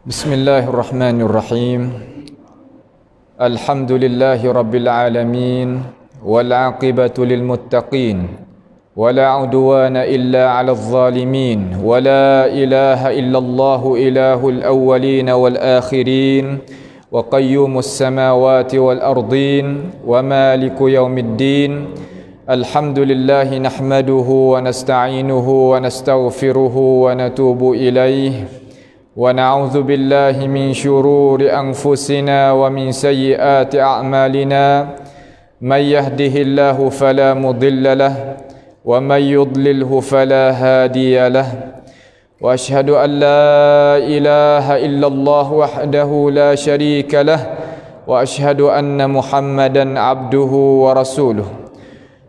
Bismillahirrahmanirrahim. Alhamdulillahi rabbil alamin wal aqibatu lil muttaqin wala udwana illa 'alal zalimin wala ilaha illallah ilahul awwalin wal akhirin wa qayyumus samawati wal ardin wa maliku yaumiddin. Alhamdulillahi nahmaduhu wa nasta'inuhu wa nastaghfiruhu wa natubu ilaihi ونعوذ بالله من شرور أنفسنا ومن سيئات أعمالنا من يهده الله فلا مضل له ومن يضلله فلا هادي له وأشهد أن لا إله إلا الله وحده لا شريك له وأشهد أن محمدا عبده ورسوله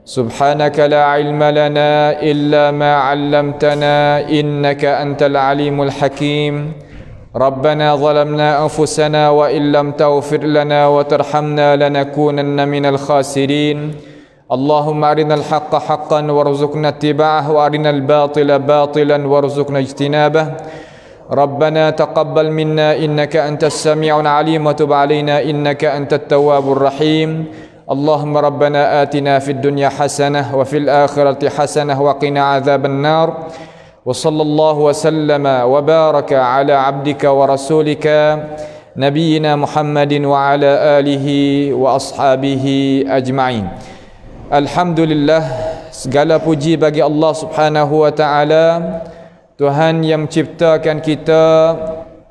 سبحانك لا علم لنا إلا ما علمتنا إنك أنت العليم الحكيم ربنا ظلمنا أنفسنا وإن لم تغفر لنا وترحمنا لنكونن من الخاسرين اللهم أرنا الحق حقا وارزقنا اتباعه وأرنا الباطل باطلا وارزقنا اجتنابه ربنا تقبل منا إنك أنت السميع العليم وتب علينا إنك أنت التواب الرحيم اللهم ربنا آتنا في الدنيا حسنة وفي الآخرة حسنة وقنا عذاب النار وصلى الله وسلم وبارك على عبدك ورسولك نبينا محمد وعلى آله وأصحابه أجمعين. Alhamdulillah, segala puji bagi Allah Subhanahu wa taala, Tuhan yang menciptakan kita,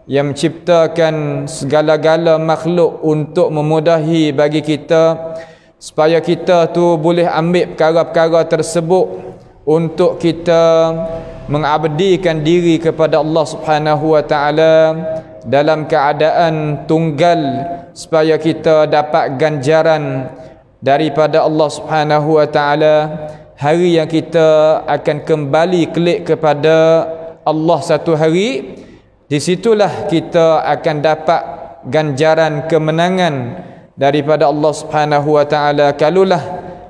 yang menciptakan segala-gala makhluk untuk memudahi bagi kita supaya kita tu boleh ambil perkara-perkara tersebut untuk kita mengabdikan diri kepada Allah Subhanahu wa taala dalam keadaan tunggal supaya kita dapat ganjaran daripada Allah Subhanahu wa taala hari yang kita akan kembali kelik kepada Allah satu hari. Di situlah kita akan dapat ganjaran kemenangan daripada Allah Subhanahu wa taala kalulah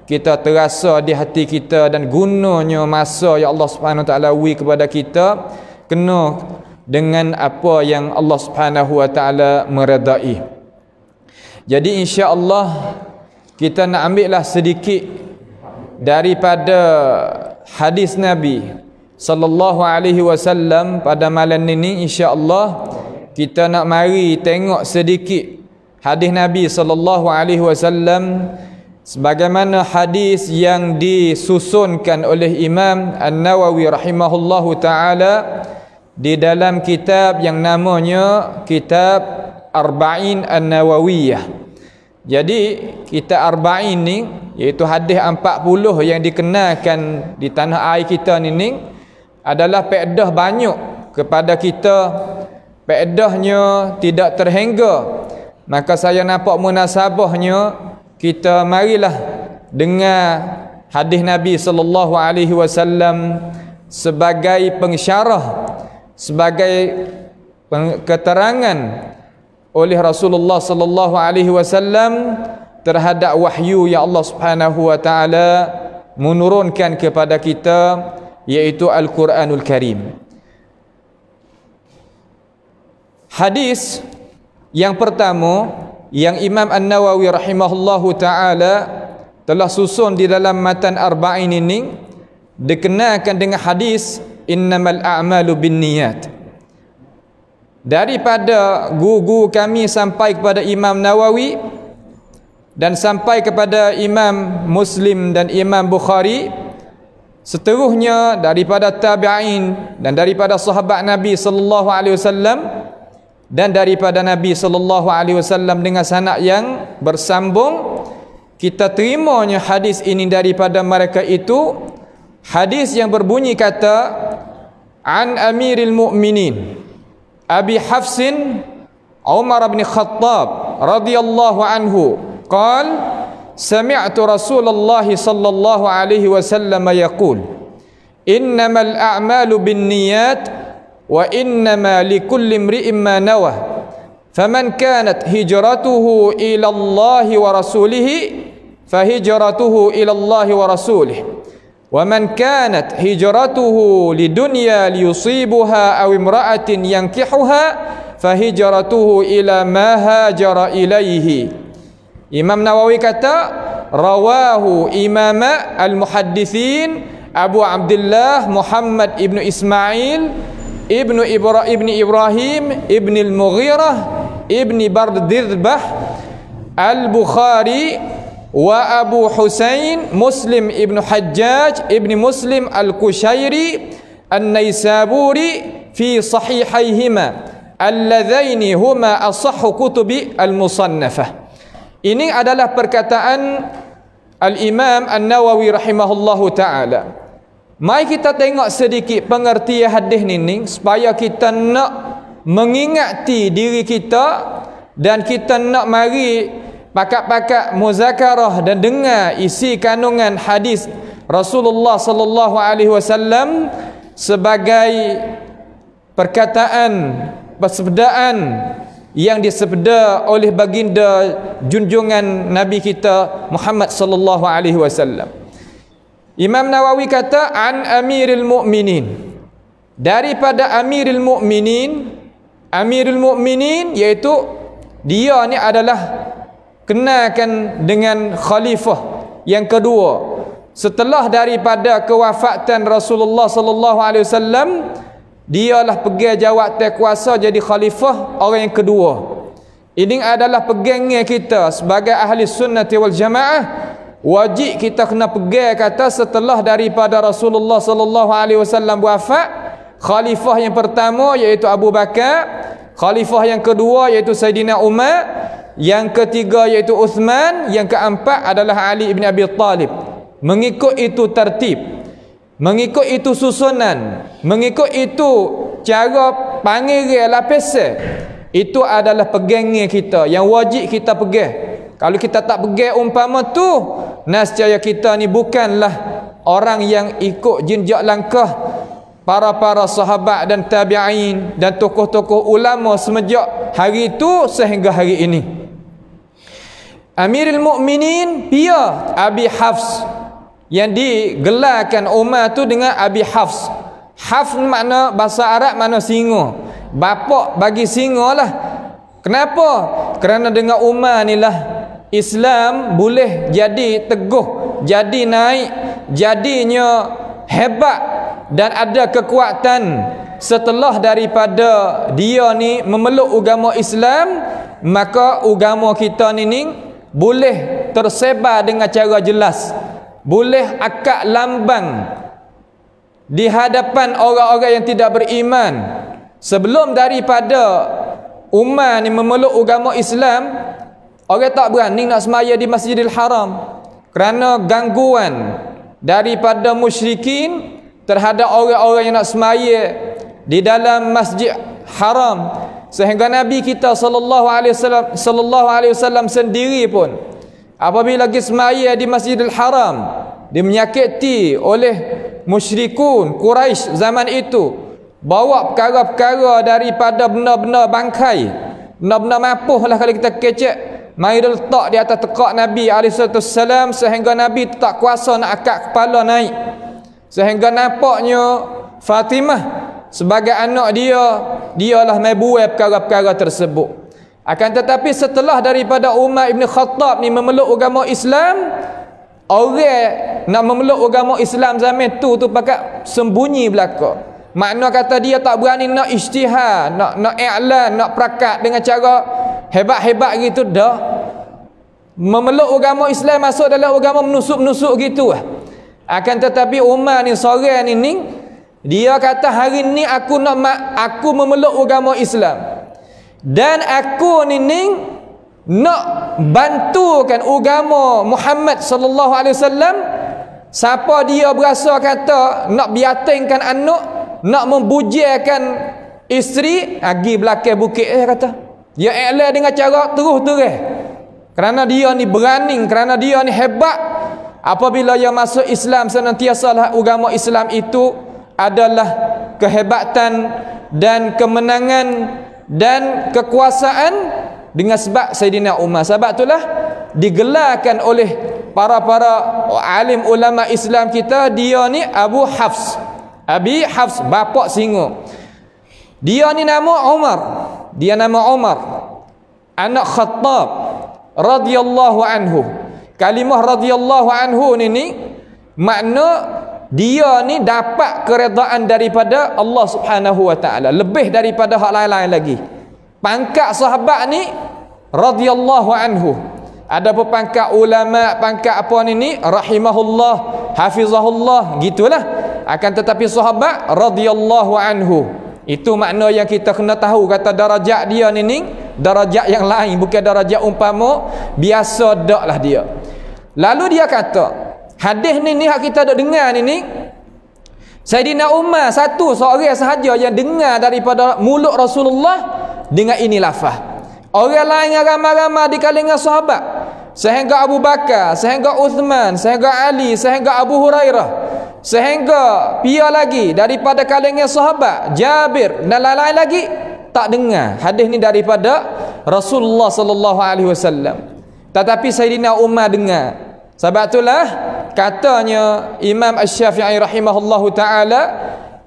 kita terasa di hati kita dan gunanya masa yang Allah Subhanahu wa taala beri kepada kita kena dengan apa yang Allah Subhanahu wa taala meredai. Jadi insya-Allah kita nak ambillah sedikit daripada hadis Nabi sallallahu alaihi wasallam pada malam ini. Insya-Allah kita nak mari tengok sedikit hadis Nabi sallallahu alaihi wasallam sebagaimana hadis yang disusunkan oleh Imam An-Nawawi rahimahullahu taala di dalam kitab yang namanya Kitab Arba'in An-Nawawiyah. Jadi kitab Arba'in ni iaitu hadis 40 yang dikenalkan di tanah air kita ni adalah faedah banyak kepada kita, faedahnya tidak terhingga. Maka saya nampak munasabahnya kita marilah dengar hadis Nabi sallallahu alaihi wasallam sebagai pensyarah, sebagai keterangan oleh Rasulullah sallallahu alaihi wasallam terhadap wahyu yang Allah Subhanahu wa taala menurunkan kepada kita, yaitu Al-Quranul Karim. Hadis yang pertama yang Imam An-Nawawi rahimahullahu taala telah susun di dalam matan Arba'in ini dikenalkan dengan hadis innamal a'malu binniyat. Daripada guru kami sampai kepada Imam Nawawi dan sampai kepada Imam Muslim dan Imam Bukhari, seterusnya daripada tabi'in dan daripada sahabat Nabi sallallahu alaihi wasallam dan daripada Nabi sallallahu alaihi wasallam dengan sanad yang bersambung, kita terimanya hadis ini daripada mereka itu. Hadis yang berbunyi kata an Amiril Mu'minin Abi Hafsin Umar bin Khattab radhiyallahu anhu qala sami'tu Rasulullah sallallahu alaihi wasallam yaqul innamal a'malu binniyat wa innama likulli imri'in ma nawa faman kanat hijratuhu ila Allah wa rasulih fahijratuhu ila Allah wa rasulih wa man kanat hijratuhu lidunya liyusibuha aw imra'atin yankihuha fahijratuhu ila ma hajara ilaihi. Imam Nawawi kata rawahu Imam al-Muhaddithin Abu Abdullah Muhammad ibn Ismail ibn Ibrahim ibn al-Mughirah ibn Bardirbah al-Bukhari wa Abu Husain Muslim ibn Hajjaj ibn Muslim al-Kushairi an-Naisaburi fi sahihaihima alladzaini huma asahhu kutubi al-musannafah. Ini adalah perkataan Al-Imam An-Nawawi rahimahullahu ta'ala. Mari kita tengok sedikit pengertian hadis ni supaya kita nak mengingati diri kita dan kita nak mari pakat-pakat muzakarah dan dengar isi kandungan hadis Rasulullah sallallahu alaihi wasallam sebagai perkataan persabdaan yang disabda oleh baginda junjungan Nabi kita Muhammad sallallahu alaihi wasallam. Imam Nawawi kata an Amirul Mukminin, daripada Amirul Mukminin. Amirul Mukminin iaitu dia ni adalah kenakan dengan khalifah yang kedua setelah daripada kewafatan Rasulullah sallallahu alaihi wasallam. Dialah pegang jawatan kuasa jadi khalifah orang yang kedua. Ini adalah pegangnya kita sebagai ahli sunnati wal jamaah. Wajib kita kena pegang kata setelah daripada Rasulullah sallallahu alaihi wasallam wafat, khalifah yang pertama iaitu Abu Bakar, khalifah yang kedua iaitu Saidina Umar, yang ketiga iaitu Uthman, yang keempat adalah Ali bin Abi Talib. Mengikut itu tertib, mengikut itu susunan, mengikut itu cara panggil lapisan. Itu adalah pegangnya kita yang wajib kita pegang. Kalau kita tak pegang umpama tu, nescaya kita ni bukanlah orang yang ikut jejak langkah para sahabat dan tabi'in dan tokoh-tokoh ulama semenjak hari itu sehingga hari ini. Amirul Mukminin dia Abi Hafs, yang digelarkan Umar tu dengan Abi Hafs. Hafs makna bahasa Arab makna singa. Bapak bagi singa lah. Kenapa? Kerana dengan Umar ni lah Islam boleh jadi teguh, jadi naik, jadinya hebat dan ada kekuatan. Setelah daripada dia ni memeluk agama Islam, maka agama kita ni boleh tersebar dengan cara jelas, boleh akak lambang di hadapan orang-orang yang tidak beriman. Sebelum daripada Umar ni memeluk agama Islam, orang tak berani nak semaya di Masjidil Haram kerana gangguan daripada musyrikin terhadap orang-orang yang nak semaya di dalam Masjid Haram. Sehingga Nabi kita sallallahu alaihi wasallam sendiri pun apabila lagi semaya di Masjidil Haram, dia menyakiti oleh musyrikun Quraisy zaman itu, bawa perkara-perkara daripada benda-benda bangkai, benda-benda mapuh lah kalau kita kecek, mari letak di atas tekak Nabi SAW, sehingga Nabi tak kuasa nak akak kepala naik, sehingga nampaknya Fatimah sebagai anak dialah mai buat perkara-perkara tersebut. Akan tetapi setelah daripada Umar ibn Khattab ni memeluk agama Islam, orang nak memeluk agama Islam zaman tu pakat sembunyi belaka. Makna kata dia tak berani nak isytihar, nak i'lan, nak perakat dengan cara hebat-hebat gitu dah. Memeluk agama Islam masuk dalam agama menusuk-menusuk gitu lah. Akan tetapi Umar ni seorang ni dia kata hari ni aku memeluk agama Islam dan aku ni nak bantukan agama Muhammad sallallahu alaihi wasallam. Siapa dia berasa kata nak biatingkan anak, nak membujikan isteri, pergi belakang bukit kata. Dia i'lan dengan cara terus-terus. Kerana dia ni berani, kerana dia ni hebat. Apabila dia masuk Islam, senantiasalah agama Islam itu adalah kehebatan dan kemenangan dan kekuasaan dengan sebab Saidina Umar. Sebab itulah digelarkan oleh para alim ulama Islam kita, dia ni Abu Hafs. Abi Hafs, bapak singa. Dia ni nama Umar. dia nama Umar anak Khattab radhiyallahu anhu. Kalimah radhiyallahu anhu ni makna dia ni dapat keredaan daripada Allah Subhanahu wa taala, lebih daripada hak lain-lain lagi. Pangkat sahabat ni radhiyallahu anhu. Ada pangkat ulama, pangkat apa ni rahimahullah, hafizahullah, gitulah. Akan tetapi sahabat radhiyallahu anhu, itu makna yang kita kena tahu. Kata darajat dia ni darajat yang lain, bukan darajat umpama biasa dak lah dia. Lalu dia kata, hadis ni hak kita dak dengar ni, Sayyidina Umar satu seorang sahaja yang dengar daripada mulut Rasulullah dengan ini lafaz. Orang lain ramai-ramai di kalangan sahabat, sehingga Abu Bakar, sehingga Uthman, sehingga Ali, sehingga Abu Hurairah, sehingga pia lagi daripada kalangan sahabat Jabir dan lain-lain lagi tak dengar hadis ni daripada Rasulullah sallallahu alaihi wasallam. Tetapi Sayyidina Umar dengar. Sebab itulah katanya Imam Asy-Syafi'i rahimahullahu taala,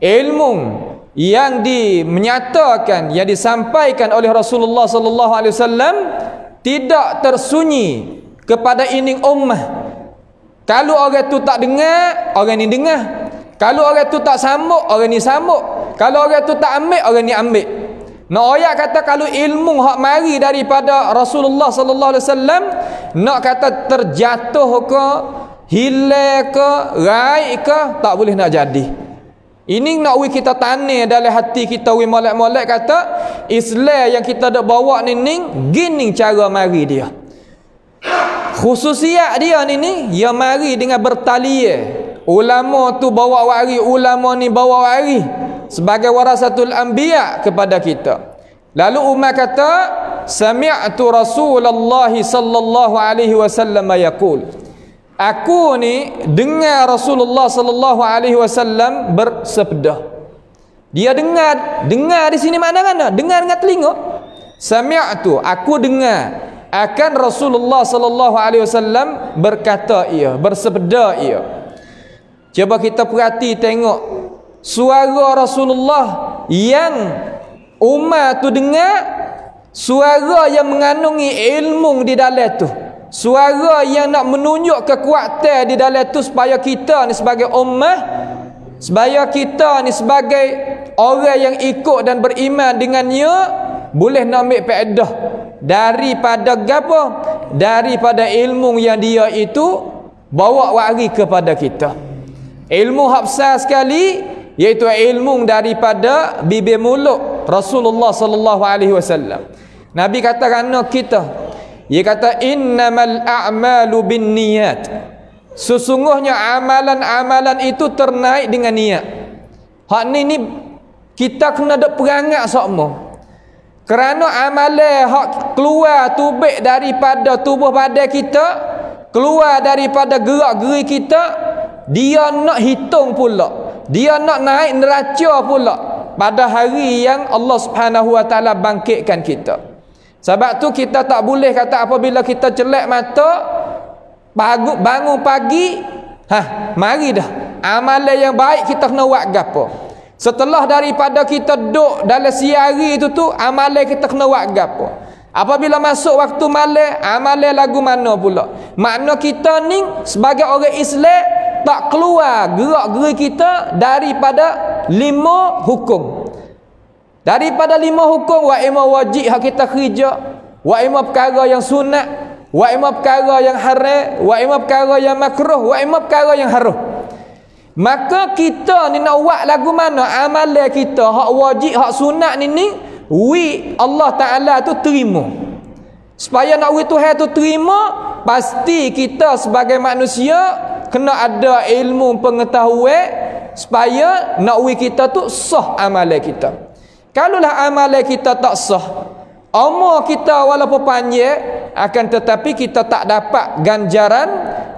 ilmu yang menyatakan, yang disampaikan oleh Rasulullah sallallahu alaihi wasallam tidak tersunyi kepada ining ummah. Kalau orang tu tak dengar, orang ni dengar. Kalau orang tu tak sambut, orang ni sambut. Kalau orang tu tak ambil, orang ni ambil. Nak ayat kata kalau ilmu hak mari daripada Rasulullah sallallahu alaihi wasallam, nak kata terjatuh ke, hilang ke, raib ke, tak boleh nak jadi. Ini nak kita tanam dalam hati kita, molek-molek kata Islam yang kita dak bawa ni gini cara mari dia. Khususiat dia ni yang mari dengan bertalian. Ulama tu bawa wari, ulama ni bawa wari sebagai warasatul anbiya kepada kita. Lalu Umar kata, sami'tu Rasulullah sallallahu alaihi wasallam yaqul, aku ni dengar Rasulullah sallallahu alaihi wasallam bersabda. Dia dengar di sini mana-mana, dengar dengan telinga. Sami'tu, aku dengar akan Rasulullah sallallahu alaihi wasallam berkata ia, bersabda ia. Cuba kita perhati tengok suara Rasulullah yang Umar tu dengar, suara yang mengandungi ilmu di dalam tu, suara yang nak menunjuk kekuatan di dalam tu, supaya kita ni sebagai ummah, supaya kita ni sebagai orang yang ikut dan beriman dengannya boleh nak ambil faedah daripada gapo, daripada ilmu yang dia itu bawa wari kepada kita. Ilmu hak besar sekali, iaitu ilmu daripada bibir mulut Rasulullah sallallahu alaihi wasallam. Nabi kata kerana kita, dia kata innamal a'malu binniyat, sesungguhnya amalan-amalan itu ternaik dengan niat. Hak ni kita kena ada perangat sokmo. Kerana amalan hak keluar tubik daripada tubuh badan kita, keluar daripada gerak-geri kita, dia nak hitung pula, dia nak naik neraca pula pada hari yang Allah Subhanahu wa taala bangkitkan kita. Sebab tu kita tak boleh kata apabila kita celak mata bangun pagi, mari dah amalan yang baik kita kena buat gapo. Setelah daripada kita duduk dalam siari itu tu, amalan kita kena buat gapo. Apabila masuk waktu malam, amalan lagu mana pula. Makna kita ni sebagai orang Islam tak keluar gerak-geri kita daripada 5 hukum. Daripada 5 hukum, wa ima wajib hak kita kerja, wa ima perkara yang sunat, wa ima perkara yang haram, wa ima perkara yang makruh, wa ima perkara yang haram. Maka kita ni nak buat lagu mana amalan kita, hak wajib, hak sunat ni Allah Ta'ala tu terima. Supaya nak Tuhan tu terima, pasti kita sebagai manusia kena ada ilmu pengetahuan supaya nak kita tu sah amalan kita. Kalaulah amalan kita tak sah, umur kita walaupun panjang, akan tetapi kita tak dapat ganjaran,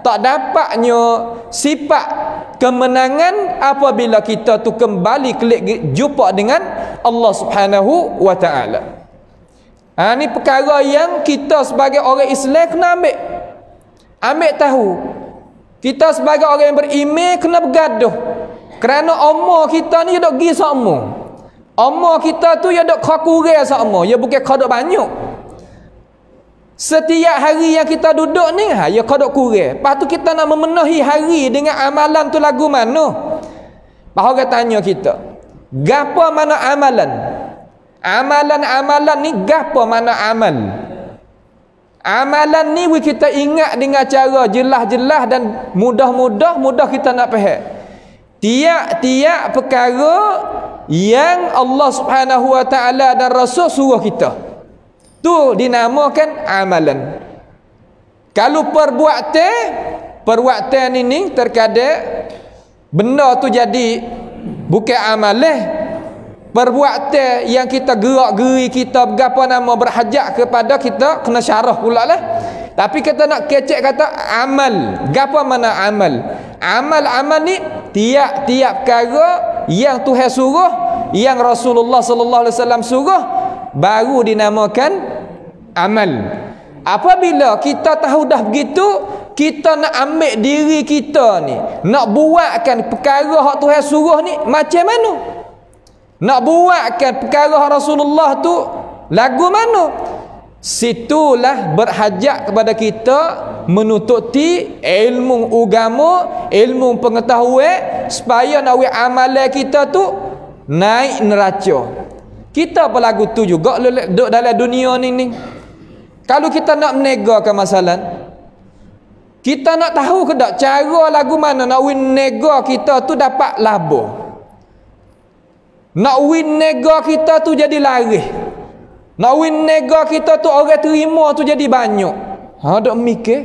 tak dapatnya sifat kemenangan apabila kita tu kembali kelik jumpa dengan Allah Subhanahu wa taala. Ni perkara yang kita sebagai orang Islam kena ambil tahu. Kita sebagai orang yang beriman kena bergaduh. Kerana umur kita ni dok gi sama. Umur kita tu ya dok kurang sama, ya bukan kodok banyak. Setiap hari yang kita duduk ni ya kodok kurang. Lepas tu kita nak memenuhi hari dengan amalan tu lagu mana? Bahawa tanya kita, gapo mana amalan? Amalan ni gapo mana amal? Amalan ni kita ingat dengan cara jelas-jelas dan mudah kita nak faham. Tiap-tiap perkara yang Allah Subhanahu wa taala dan Rasul suruh kita, tu dinamakan amalan. Kalau perbuatan ini terkadang benda tu jadi bukan amalan. Perbuatan yang kita gerak-geri, kita berhajat kepada, kita kena syarah pula lah. Tapi kita nak kecek kata amal. Gapo mana amal? Amal ni tiap-tiap perkara yang Tuhan suruh, yang Rasulullah sallallahu alaihi wasallam suruh, baru dinamakan amal. Apabila kita tahu dah begitu, kita nak ambil diri kita ni, nak buatkan perkara hak Tuhan suruh ni macam mana? Nak buatkan perkara Rasulullah tu lagu mana? Situlah berhajat kepada kita menututi ilmu agama, ilmu pengetahuan, supaya nak buat amalan kita tu naik neraca. Kita apa lagu tu juga duduk dalam dunia ni. Kalau kita nak menegakan masalah, kita nak tahu ke tak cara lagu mana nak win nega kita tu dapat laba. Nak win nega kita tu jadi laris. Nak win nega kita tu orang terima tu jadi banyak. Dok mikir.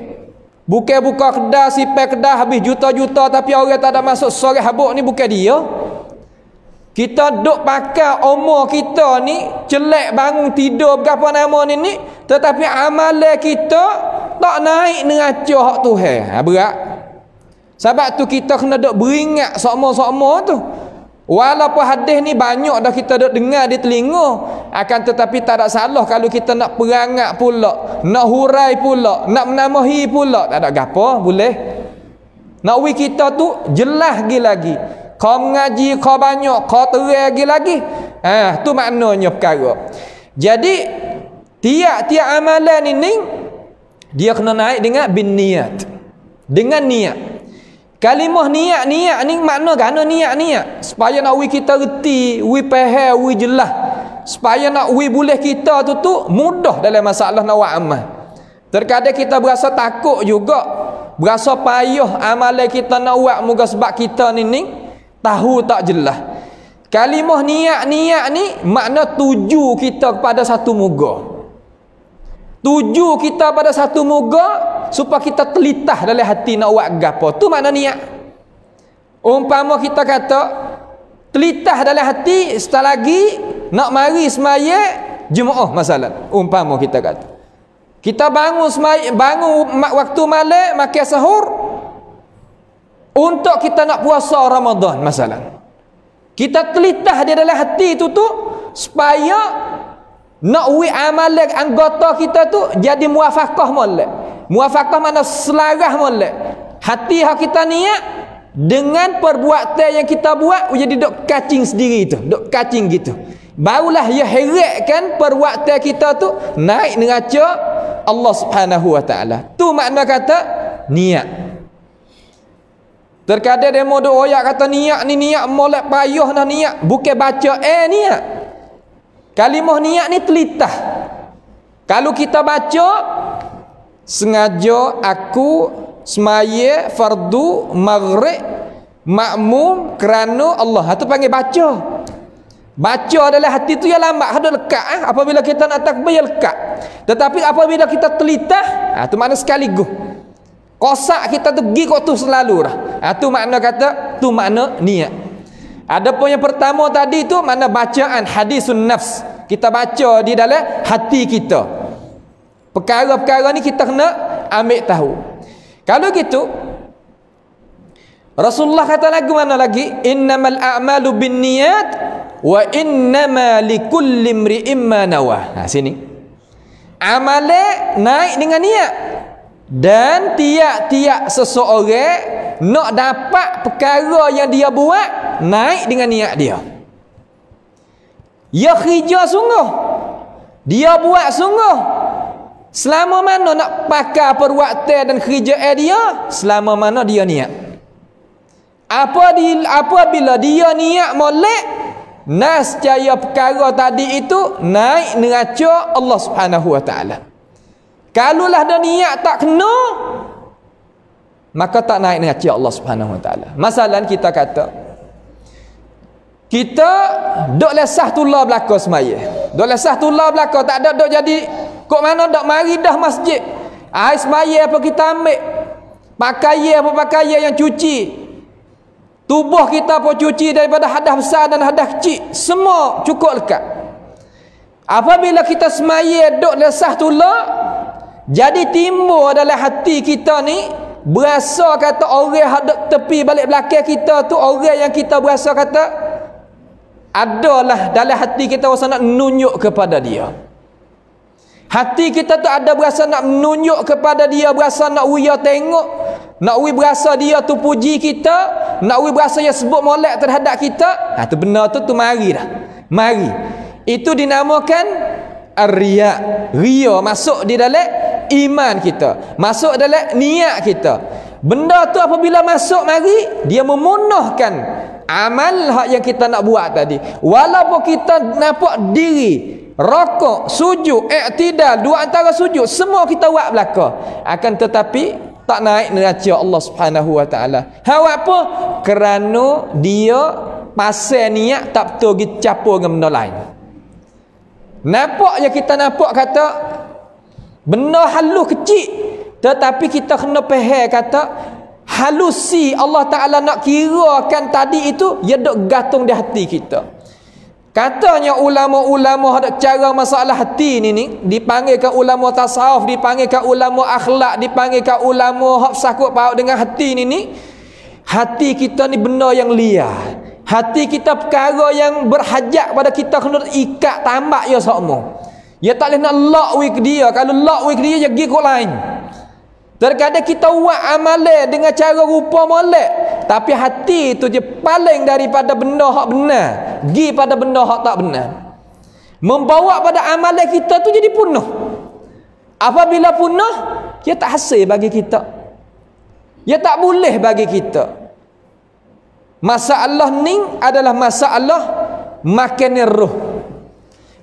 Bukan buka kedai, sipai kedai habis juta-juta tapi orang tak ada masuk sore habuk ni bukan dia. Kita duk pakai umur kita ni celak bangun tidur berapa nama ni tetapi amalan kita tak naik neraca hak Tuhan. Berat. Sebab tu kita kena duk beringat sokmo-sokmo tu. Walaupun hadis ni banyak dah kita duk dengar di telinga, akan tetapi tak ada salah kalau kita nak perangat pula, nak hurai pula, nak menambahi pula, tak ada gapo boleh. Nak wi kita tu jelas lagi. Kau mengaji, kau banyak, kau terang lagi. Tu maknanya perkara. Jadi tiap-tiap amalan ini dia kena naik dengan bin niat. Dengan niat. Kalimah niat ni makna gana niat. Supaya nak wi kita reti, wi faham, wi jelas. Supaya nak wi boleh kita tu mudah dalam masalah nak buat amal. Terkadang kita berasa takut juga, berasa payah amalan kita nak buat moga sebab kita ni tahu tak jelas. Kalimah niat ni makna tuju kita kepada satu moga. Tuju kita pada satu moga supaya kita telitah dalam hati nak buat gapo. Tu makna niat. Umpama kita kata telitah dalam hati setelah lagi nak mari semaya Jumaat masalah. Umpama kita kata kita bangun waktu malam makan sahur untuk kita nak puasa Ramadan masalah. Kita telitah di dalam hati tu supaya nak wi amalan anggota kita tu jadi muafakah molek. Muafakah mana selaras molek. Hati hak kita niat dengan perbuatan yang kita buat jadi dok kacing sendiri tu, dok kacing gitu. Barulah ya heratkan perbuatan kita tu naik neraca Allah Subhanahu wa taala. Tu makna kata niat. Terkadang demo dok oyak kata niat ni niat molek payah nah niat, bukan baca niat. Kalimah niat ni telitah. Kalau kita baca sengaja aku semaya fardu maghrib makmum kerana Allah, itu panggil baca. Baca adalah hati tu yang lambat, ada lekat. Apabila kita nak takbir ya lekat. Tetapi apabila kita telitah, itu makna sekaligus. Kosak kita tu pergi kok tu selalu dah. Itu makna kata, tu makna niat. Adapun yang pertama tadi tu mana bacaan hadisun nafs. Kita baca di dalam hati kita. Perkara-perkara ni kita kena ambil tahu. Kalau gitu Rasulullah kata lagu mana lagi? Innamal a'malu binniyat wa innama likulli imri'in ma nawa. Sini. Amalan naik dengan niat. Dan tiap-tiap seseorang nak dapat perkara yang dia buat naik dengan niat dia. Dia kerja sungguh, dia buat sungguh. Selama mana nak pakai perbuatan dan kerja dia, selama mana dia niat. Apabila dia niat molek, nascaya perkara tadi itu naik neraca Allah Subhanahu Wa Taala. Kalaulah dia niat tak kena, maka tak naik neraca Allah Subhanahu Wa Taala. Masalah kita kata, kita duk lesah tular belaka semaya. Duk lesah tular belaka, tak ada duk jadi kok mana duk mari dah masjid. Air semaya apa kita ambil, pakaian apa pakaian yang cuci, tubuh kita pun cuci daripada hadas besar dan hadas kecil, semua cukup lekat. Apabila kita semaya duk lesah tular, jadi timbul dalam hati kita ni berasa kata orang hadap tepi balik belakang kita tu, orang yang kita berasa kata adalah dalam hati kita rasa nak menunjuk kepada dia. Hati kita tu ada berasa nak menunjuk kepada dia, berasa nak uya tengok, nak uya berasa dia tu puji kita, nak uya berasa dia sebut molek terhadap kita. Tu benar tu mari dah. Mari. Itu dinamakan ar-riya. Riya masuk di dalam iman kita, masuk dalam niat kita. Benda tu apabila masuk mari, dia memunahkan amal hak yang kita nak buat tadi. Walaupun kita nampak diri rokok, sujud, i'tidal, dua antara sujud, semua kita buat belaka, akan tetapi tak naik neraca Allah Subhanahu Wa Taala. Apa? Kerana dia pasal niat tak betul pergi campur dengan benda lain. Nampak je kita nampak kata benda halus kecil, tetapi kita kena faham kata halusi Allah Ta'ala nak kirakan tadi itu, dia duk gantung di hati kita. Katanya ulama-ulama ada cara masalah hati ni dipanggilkan ulama tasawuf, dipanggilkan ulama akhlak, dipanggilkan ulama hak sakut paut dengan hati ni. Hati kita ni benda yang liar. Hati kita perkara yang berhajat pada kita kena ikat tambak ya semua. Dia tak boleh nak lock with dia. Kalau lock with dia, dia pergi ke lain. Terkadang kita buat amalan dengan cara rupa molek, tapi hati tu je paling daripada benda hak benar, pergi pada benda hak tak benar. Membawa pada amalan kita tu jadi punah. Apabila punah, dia tak hasil bagi kita. Dia tak boleh bagi kita. Masalah ni adalah masalah makan roh.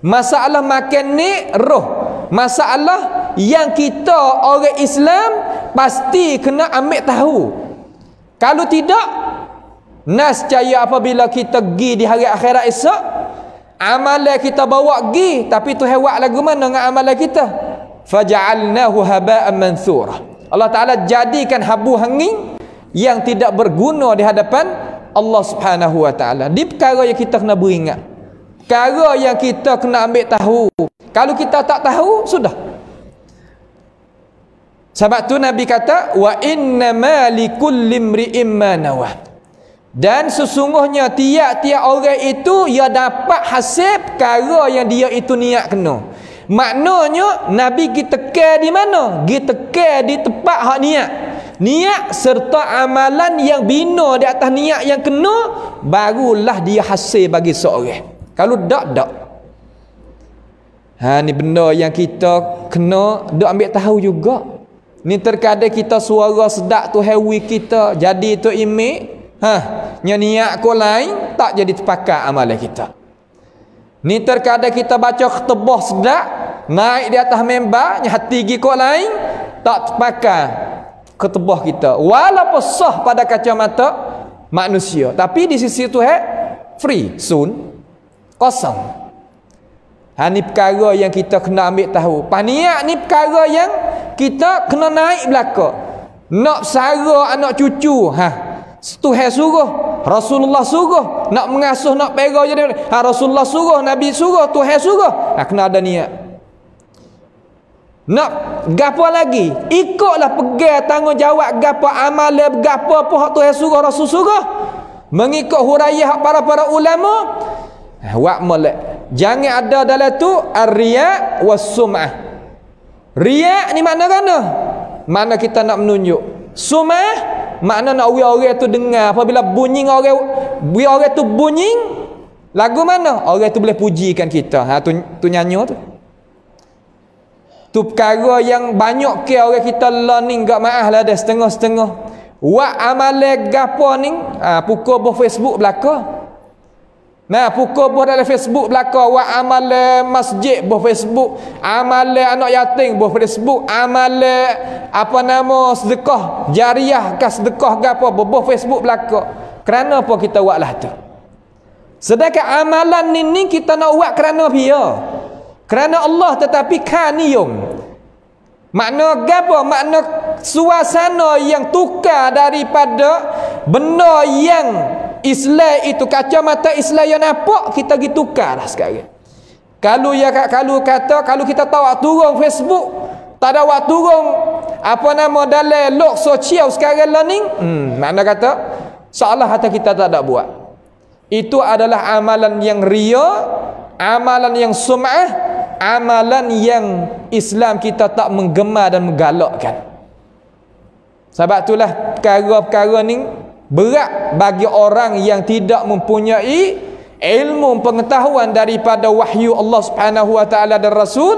Masalah makan ni roh. Masalah yang kita orang Islam pasti kena ambil tahu. Kalau tidak, nascaya apabila kita pergi di hari akhirat esok, amalan kita bawa pergi, tapi tu hewak lagu mana dengan amalan kita? Faja'alnahu haba'an mansura. Allah Ta'ala jadikan habu angin yang tidak berguna di hadapan Allah Subhanahu Wa Ta'ala. Di perkara yang kita kena beringat, perkara yang kita kena ambil tahu. Kalau kita tak tahu, sudah. Sebab tu Nabi kata, wa innama likulli imri'in ma nawah. Dan sesungguhnya tiap-tiap orang itu ia dapat hasil perkara yang dia itu niat kena. Maknanya Nabi kita tekan di mana? Kita tekan di tempat hak niat. Niat serta amalan yang bina di atas niat yang kena, barulah dia hasil bagi seorang. Kalau tak. Ni benda yang kita kena duk ambil tahu juga. Ni terkadang kita suara sedak tu hewi kita jadi tu imej, niat ko lain tak jadi terpakat amalan kita. Ni terkadang kita baca ketebah sedak, naik di atas member, hati gi ko lain tak terpakat ketebah kita. Walaupun sah pada kacamata manusia, tapi di sisi Tuhan free, sun, kosong. Ni perkara yang kita kena ambil tahu. Paniak ni perkara yang kita kena naik belaka. Nak sara anak cucu, Tuhan suruh, Rasulullah suruh, nak mengasuh, nak pera jadi, Rasulullah suruh, Nabi suruh, Tuhan suruh. Kena ada niat. Nak gapo lagi? Ikutlah pegang tanggungjawab gapo amalan gapo apa hak Tuhan suruh, Rasul suruh. Mengikut huraiah para ulama. Wak molek. Jangan ada dalam tu ar-riya was-sum'ah. Riya ni makna kana? Mana kita nak menunjuk. Sum'ah makna nak orang tu dengar. Apabila bunyi orang tu bunyi, Lagu mana? Orang tu boleh pujikan kita. Tu nyanyi tu. Tu perkara yang banyak ke orang kita learning gak maaf lah dah setengah-setengah. Wa amale gapo ni? Pukul boh Facebook belaka. Nah, pukul boh dalam Facebook belaka. Wa amale masjid boh Facebook. Amale anak yatim boh Facebook. Amale apa nama sedekah jariah ke sedekah gapo boh Facebook belaka. Kerana apa kita buat lah tu? Sedangkan amalan ni kita nak buat kerana dia. Kerana Allah, tetapi kaniyum. Makna gapo? Makna suasana yang tukar daripada benda yang Islam itu, kacamata Islam yang nampak, kita pergi tukar lah sekarang. Kalau kita tahu waktu turun Facebook, tak ada waktu turun apa nama dalam log sosial sekarang learning, makna kata seolah kata kita tak ada buat. Itu adalah amalan yang ria, amalan yang sum'ah, amalan yang Islam kita tak menggemar dan menggalakkan. Sebab itulah perkara-perkara ni berat bagi orang yang tidak mempunyai ilmu pengetahuan daripada wahyu Allah Subhanahu wa taala dan Rasul.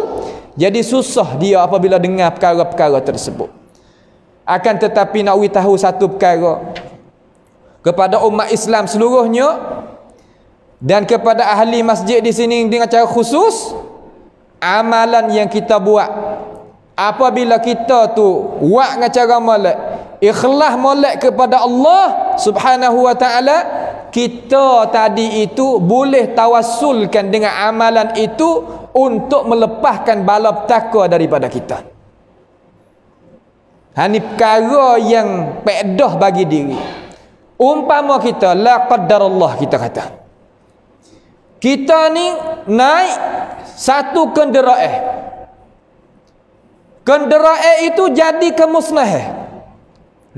Jadi susah dia apabila dengar perkara-perkara tersebut. Akan tetapi nak tahu satu perkara kepada umat Islam seluruhnya dan kepada ahli masjid di sini dengan cara khusus, amalan yang kita buat apabila kita tu buat dengan cara molek, ikhlas molek kepada Allah Subhanahu wa taala, kita tadi itu boleh tawassulkan dengan amalan itu untuk melepaskan bala petaka daripada kita. Ini perkara yang pedah bagi diri. Umpama kita la qaddarallah, kita kata kita ni naik satu kenderaan itu jadi kemusnahan,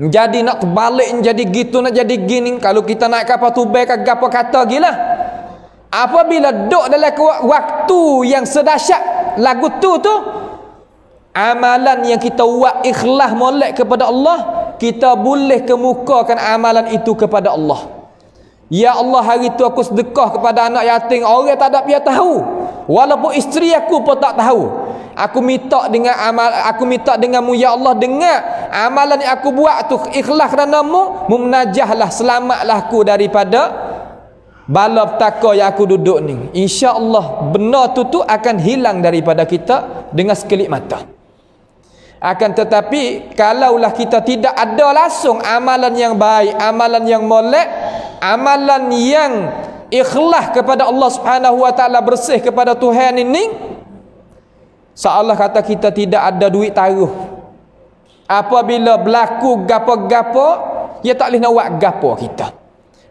jadi nak terbalik, jadi gitu, nak jadi gini. Kalau kita naik kapal tubai ke apa kata gila, apabila duduk dalam waktu yang sedahsyat lagu tu amalan yang kita buat ikhlas molek kepada Allah, kita boleh kemukakan amalan itu kepada Allah. Ya Allah, hari tu aku sedekah kepada anak yatim, orang tak ada dia tahu, walaupun isteri aku pun tak tahu. Aku minta denganmu ya Allah, dengar amalan yang aku buat tu ikhlas kerana-Mu, memunajahlah, selamatlah aku daripada bala petaka yang aku duduk ni. Insya-Allah benda tu akan hilang daripada kita dengan sekelip mata. Akan tetapi kalaulah kita tidak ada langsung amalan yang baik, amalan yang molek, amalan yang ikhlas kepada Allah Subhanahu wa taala, bersih kepada Tuhan ini, seolah kata kita tidak ada duit taruh. Apabila berlaku gapo-gapo, dia tak boleh nak buat gapo kita.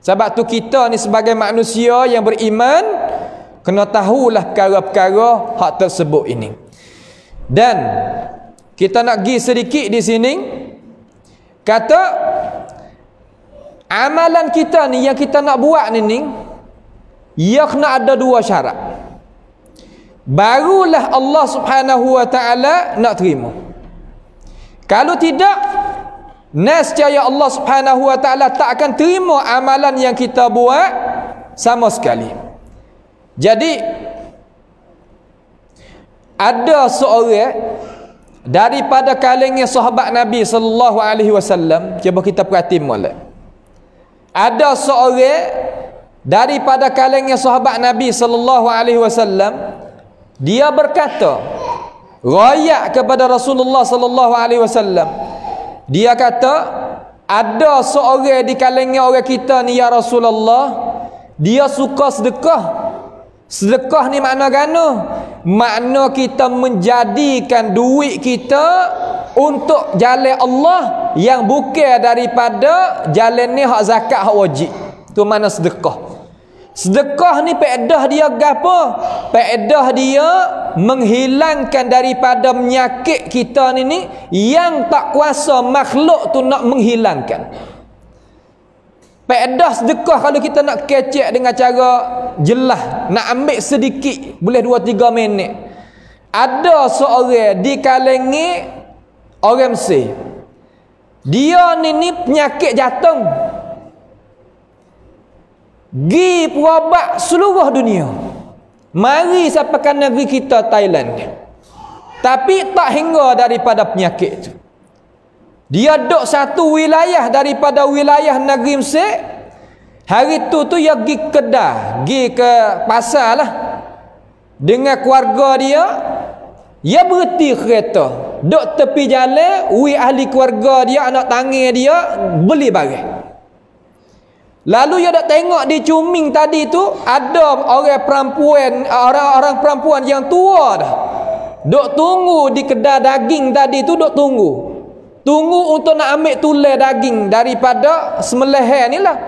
Sebab tu kita ni sebagai manusia yang beriman kena tahulah perkara-perkara hak tersebut ini. Dan kita nak pergi sedikit di sini, kata amalan kita ni yang kita nak buat ni ia kena ada dua syarat, barulah Allah Subhanahu wa taala nak terima. Kalau tidak, nescaya Allah Subhanahu wa taala tak akan terima amalan yang kita buat sama sekali. Jadi ada seorang daripada kalangan sahabat Nabi sallallahu alaihi wasallam, cuba kita perhati molek. Ada seorang daripada kalangan sahabat Nabi sallallahu alaihi wasallam, dia berkata, rakyat kepada Rasulullah sallallahu alaihi wasallam. Dia kata, ada seorang di kalangan orang kita ni ya Rasulullah, dia suka sedekah. Sedekah ni makna gana? Makna kita menjadikan duit kita untuk jalan Allah yang bukan daripada jalan ni hak zakat, hak wajib. Tu mana sedekah. Sedekah ni faedah dia gapo? Faedah dia menghilangkan daripada penyakit kita ni yang tak kuasa makhluk tu nak menghilangkan. Faedah sedekah kalau kita nak kecek dengan cara jelas, nak ambil sedikit, boleh 2-3 minit. Ada seorang di kalangan orang Mesir, dia ni penyakit jantung. Gi perabak seluruh dunia. Mari sampai ke negeri kita Thailand. Tapi tak hingga daripada penyakit itu. Dia duduk satu wilayah daripada wilayah negeri Mesir. Hari tu dia pergi Kedah, pergi ke pasar lah dengan keluarga dia. Dia berhenti kereta, duduk tepi jalan, ahli keluarga dia, anak tangan dia beli barang. Lalu dia dak tengok di Cuming tadi tu ada orang perempuan yang tua dah. Duk tunggu di kedai daging tadi tu, duk tunggu untuk nak ambil tulai daging daripada sembelihan ni lah.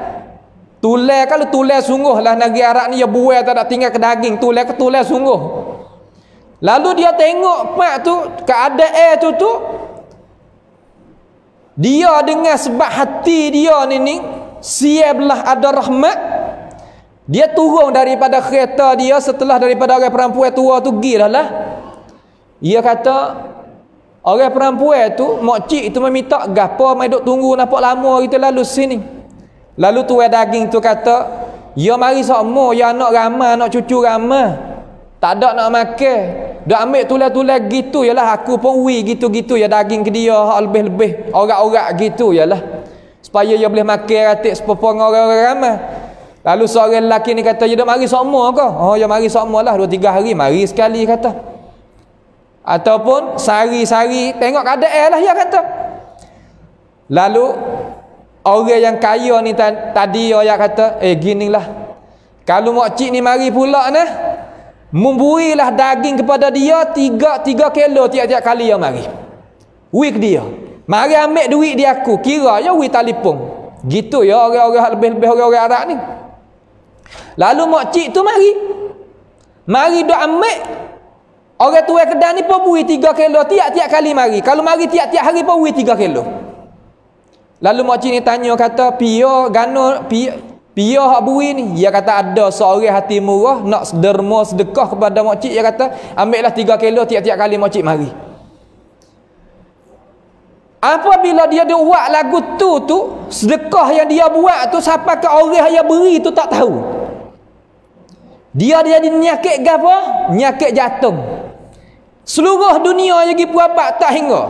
Tulai, kalau tulai sungguh lah negeri Arab ni, dia buai tak nak tinggal ke daging, tulai ke tulai sungguh. Lalu dia tengok pak tu, keadaan tu dia dengan sebab hati dia ni siaplah ada rahmat, dia turun daripada kereta dia setelah daripada orang perempuan tua tu pergi dah lah. Dia kata orang perempuan tu, makcik tu meminta gapo mai duk tunggu nampak lama kita lalu sini. Lalu tuan daging tu kata, ya mari semua, ya anak ramai, anak cucu ramai, tak ada nak makan, dah ambil tulai-tulai gitu yalah, aku pun gitu-gitu ya daging ke dia lebih-lebih orang-orang gitu yalah, supaya dia boleh makan ratik sepupu dengan orang-orang ramai. Lalu seorang lelaki ni kata, ya dah mari semua ke? Oh ya mari semua lah, 2-3 hari mari sekali kata, ataupun sehari-sehari tengok keadaan lah dia kata. Lalu orang yang kaya ni tadi dia kata, ginilah, kalau makcik ni mari pula nah, memberilah daging kepada dia 3 kilo tiap-tiap kali yang mari. Wik dia, mari ambil duit dia aku, kira ya wik telefon. Gitu ya orang-orang lebih-lebih orang-orang Arab ni. Lalu makcik tu mari duk ambil. Orang tua kedai ni pun beri 3 kilo tiap-tiap kali mari. Kalau mari tiap-tiap hari pun beri 3 kilo. Lalu makcik ni tanya, kata, pia hak beri ni? Dia kata ada seorang hati murah nak derma sedekah kepada makcik. Dia kata ambillah 3 kilo tiap-tiap kali makcik mari. Apabila dia buat lagu tu sedekah yang dia buat tu sampai ke orang yang beri tu tak tahu. Dia jadi nyakit gapo? Nyakit jantung. Seluruh dunia yang pergi puabat tak hingga.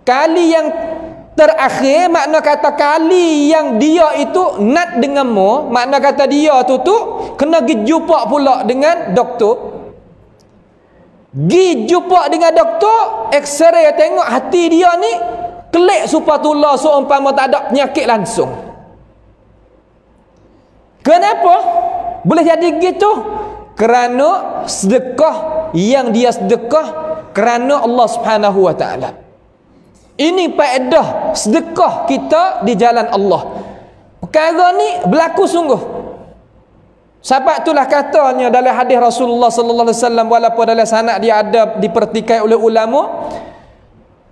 Kali yang terakhir, makna kata kali yang dia itu nak dengan mu, makna kata dia tu kena pergi jumpa pula dengan doktor. Pergi jumpa dengan doktor, X-ray tengok hati dia ni kelik supatullah seumpama tak ada penyakit langsung. Kenapa boleh jadi gitu? Kerana sedekah yang dia sedekah kerana Allah Subhanahu wa taala. Ini faedah sedekah kita di jalan Allah. Perkara ni berlaku sungguh. Sebab itulah katanya dalam hadis Rasulullah sallallahu alaihi wasallam, walaupun dalam sanad dia ada dipertikai oleh ulama,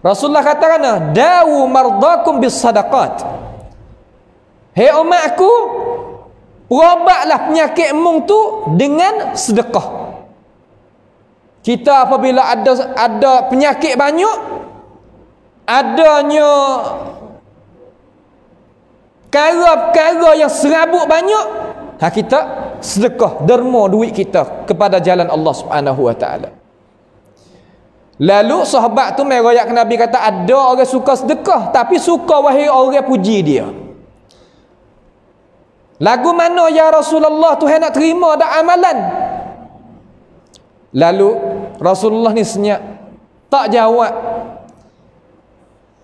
Rasulullah katakan, dawu mardakum bis sadaqat. Hei umatku, ubatlah penyakit mung tu dengan sedekah. Kita apabila ada penyakit banyak, adanya perkara yang serabut banyak, kita sedekah, derma duit kita kepada jalan Allah Subhanahu wa taala. Lalu sahabat tu meriwayatkan Nabi kata, ada orang suka sedekah tapi suka wahai orang puji dia. Lagu mana ya Rasulullah, Tuhan nak terima dak amalan? Lalu Rasulullah ni senyap, tak jawab.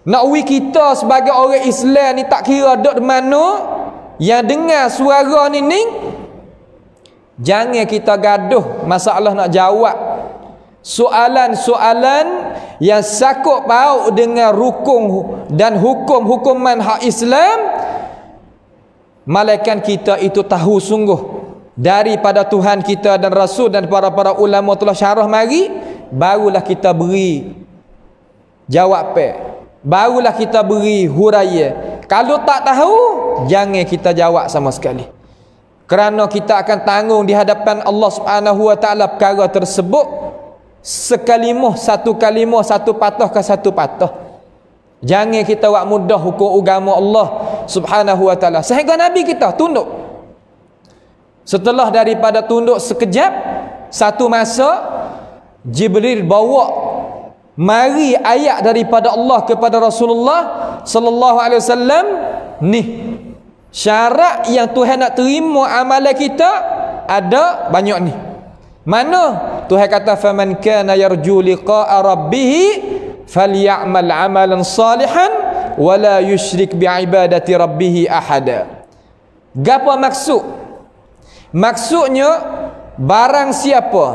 Nak kita sebagai orang Islam ni tak kira duk mana yang dengar suara ni, jangan kita gaduh masalah nak jawab soalan-soalan yang sakut paut dengan rukun dan hukum-hukuman hak Islam. Malaikat kita itu tahu sungguh daripada Tuhan kita dan Rasul dan para ulama telah syarah mari, barulah kita beri jawapan, barulah kita beri huraian. Kalau tak tahu, jangan kita jawab sama sekali, kerana kita akan tanggung di hadapan Allah Subhanahu wa taala perkara tersebut sekalimah, satu kalimah, satu patah ke satu patah. Jangan kita buat mudah hukum agama Allah Subhanahu wa taala. Sehingga Nabi kita tunduk. Setelah daripada tunduk sekejap, satu masa Jibril bawa mari ayat daripada Allah kepada Rasulullah sallallahu alaihi wasallam, ni syarat yang Tuhan nak terima amalan kita ada banyak ni. Mana? Tuhan kata faman kana yarju liqa'a rabbih falyamal amalan salihan wala yusyrik biibadati rabbih ahada. Gapo maksud? Maksudnya barang siapa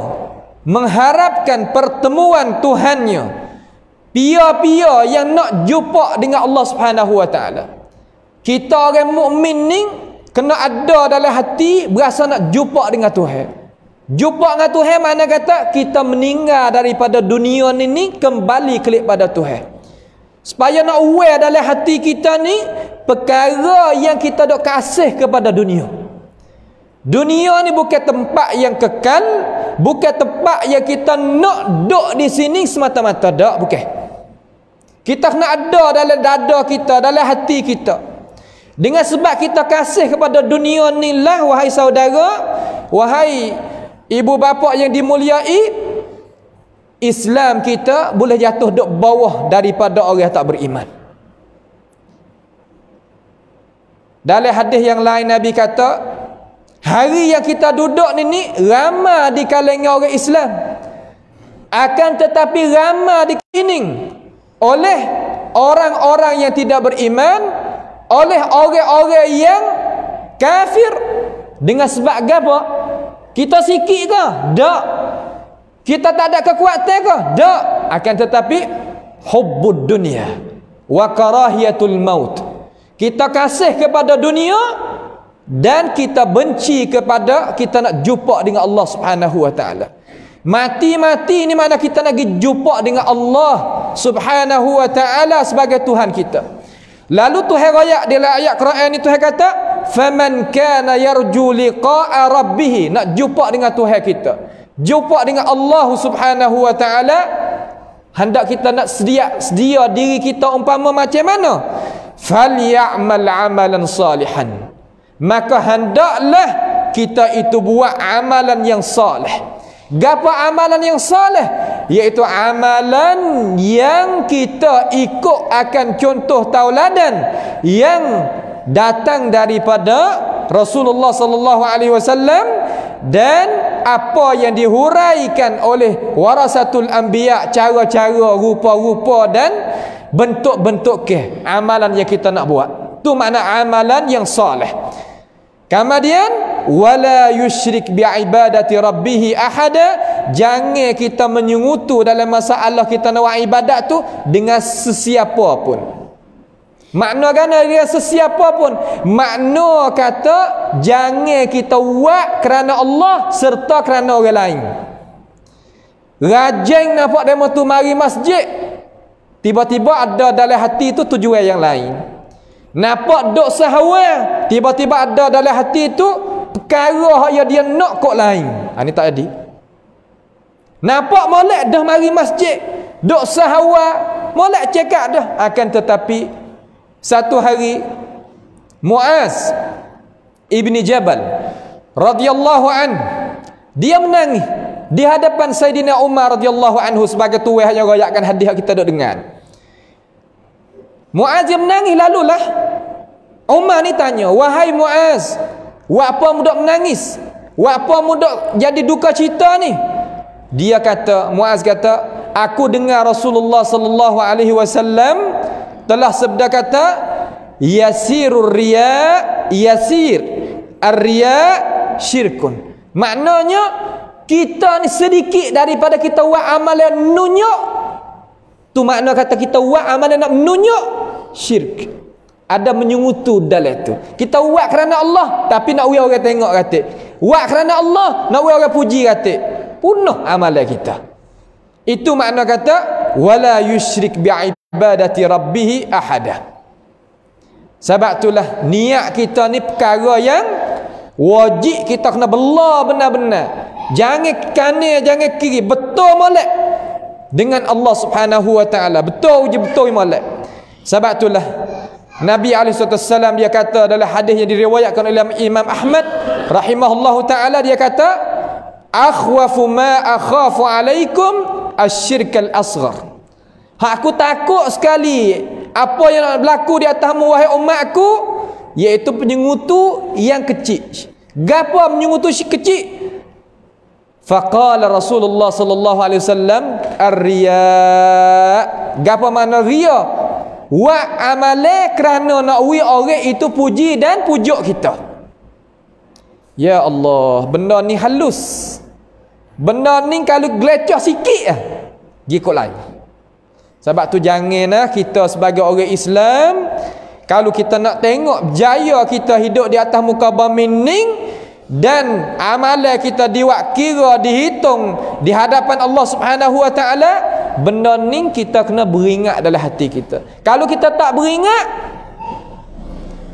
mengharapkan pertemuan Tuhannya, pia-pia yang nak jumpa dengan Allah Subhanahu wa taala. Kita orang mukmin ni kena ada dalam hati berasa nak jumpa dengan Tuhan. Jumpa dengan Tuhan mana kata kita meninggal daripada dunia ni kembali kelik pada Tuhan. Supaya nak aware dalam hati kita ni perkara yang kita dok kasih kepada dunia. Dunia ni bukan tempat yang kekal, bukan tempat yang kita nak duduk di sini semata-mata, tak, bukan. Kita kena ada dalam dada kita, dalam hati kita. Dengan sebab kita kasih kepada dunia ni lah, wahai saudara, wahai ibu bapa yang dimuliai, Islam kita boleh jatuh duk bawah daripada orang yang tak beriman. Dalam hadis yang lain Nabi kata, hari yang kita duduk ni ramai di kalangan orang Islam, akan tetapi ramai dikelilingi oleh orang-orang yang tidak beriman, oleh orang-orang yang kafir. Dengan sebab apa? Kita sikit ke? Tak. Kita tak ada kekuatan ke? Tak. Akan tetapi hubbud dunia wa karahiyatul maut. Kita kasih kepada dunia dan kita benci kepada kita nak jumpa dengan Allah Subhanahu wa taala. Mati-mati ni mana kita nak pergi jumpa dengan Allah Subhanahu wa taala sebagai Tuhan kita. Lalu Tuhan ayat dalam ayat Quran ni Tuhan kata, faman kana yarju liqa'a rabbih, nak jumpa dengan Tuhan kita, jumpa dengan Allah Subhanahu wa taala, hendak kita nak sedia diri kita umpama macam mana? Falyamal amalan salihan, maka hendaklah kita itu buat amalan yang saleh. Gapo amalan yang saleh? Iaitu amalan yang kita ikut akan contoh tauladan yang datang daripada Rasulullah sallallahu alaihi wasallam dan apa yang dihuraikan oleh warasatul anbiya, cara-cara, rupa-rupa dan bentuk-bentuk amalan yang kita nak buat. Tu makna amalan yang saleh. Kemudian wala yusyrik biibadati rabbih ahada, jangan kita menyungutu dalam masalah kita nak buat ibadat tu dengan sesiapa pun. Makna kena dia sesiapa pun, makna kata jangan kita buat kerana Allah serta kerana orang lain. Rajin nampak demo tu mari masjid, tiba-tiba ada dalam hati tu tujuan yang lain. Nampak duk sahwa, tiba-tiba ada dalam hati tu perkara yang dia nak kok lain. Ini tak jadi. Nampak molek dah mari masjid, duk sahwa, molek cekak dah. Akan tetapi satu hari Muaz ibni Jabal radhiyallahu an, dia menangis di hadapan Sayyidina Umar radhiyallahu anhu sebagai tuan yang royakkan hadis kita duk dengar. Muaz yang menangis, lalulah Umar ni tanya, wahai Muaz, buat apa mu duk menangis? Buat apa mu duk jadi duka cita ni? Dia kata, Muaz kata, aku dengar Rasulullah sallallahu alaihi wasallam telah sabda kata, yasirur riya yasir, ar-riya syirkun. Maknanya kita ni sedikit daripada kita buat amalan nunjuk. Tu makna kata kita buat amalan nak menunjuk, syirik. Ada menyungutu dalam tu. Kita buat kerana Allah tapi nak orang tengok kata. Buat kerana Allah nak orang puji kata. Punah amalan kita. Itu makna kata wala yusyrik biibadati rabbih ahada. Sebab itulah niat kita ni perkara yang wajib kita kena bela benar-benar. Jangan kanan, jangan kiri, betul molek dengan Allah Subhanahu wa taala. Betul je betul molek. Sebab itulah Nabi SAW dia kata dalam hadis yang diriwayatkan oleh Imam Ahmad rahimahullahu taala, dia kata, akhwafu ma akhafu alaikum asyirkal asghar. Aku takut sekali apa yang nak berlaku di atasmu wahai umatku, iaitu penyengutu yang kecil. Gapo penyengutu kecil? Faqala Rasulullah sallallahu alaihi wasallam ar-riya. Gapo makna riya? Wa amale kerana nak wi orang itu puji dan pujuk kita. Ya Allah, benda ni halus. Benda ni kalau gelecah sikit gikut lain. Sebab tu janganlah kita sebagai orang Islam, kalau kita nak tengok berjaya kita hidup di atas muka bumi ni dan amalan kita diwakira dihitung di hadapan Allah Subhanahu wa taala, benda ni kita kena beringat dalam hati kita. Kalau kita tak beringat,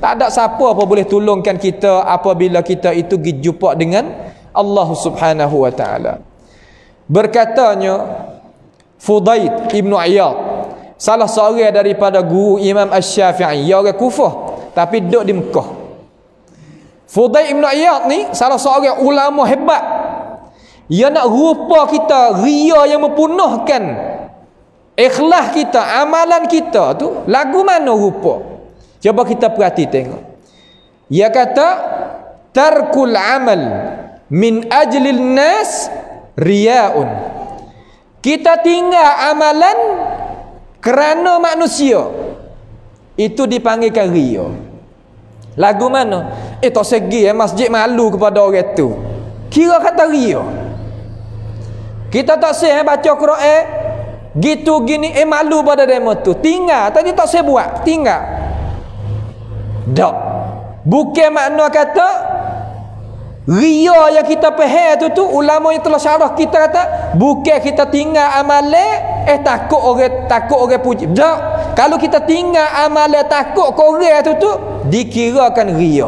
tak ada siapa apa boleh tolongkan kita apabila kita itu pergi jumpa dengan Allah Subhanahu wa taala. Berkatanya Fudail Ibn Iyad, salah seorang daripada guru Imam Asy-Syafi'i, dia orang Kufah tapi duduk di Mekah. Fudail Ibn Iyad ni salah seorang ulama hebat. Dia nak rupa kita ria yang mempunahkan ikhlas kita, amalan kita tu lagu mana rupa. Cuba kita perhati tengok. Dia kata tarkul amal min ajlil nas riyaun. Kita tinggal amalan kerana manusia, itu dipanggilkan ria. Lagu mana? Tak segi masjid malu kepada orang tu, kira kata ria. Kita tak seh baca Quran gitu gini malu pada demo tu, tinggal tadi tak seh buat, tinggal. Tak. Bukan makna kata ria yang kita faham tu ulama yang telah syarah kita kata bukan kita tinggal amalan takut orang puji. Tak. Kalau kita tinggal amalan takut ke orang tu dikirakan ria.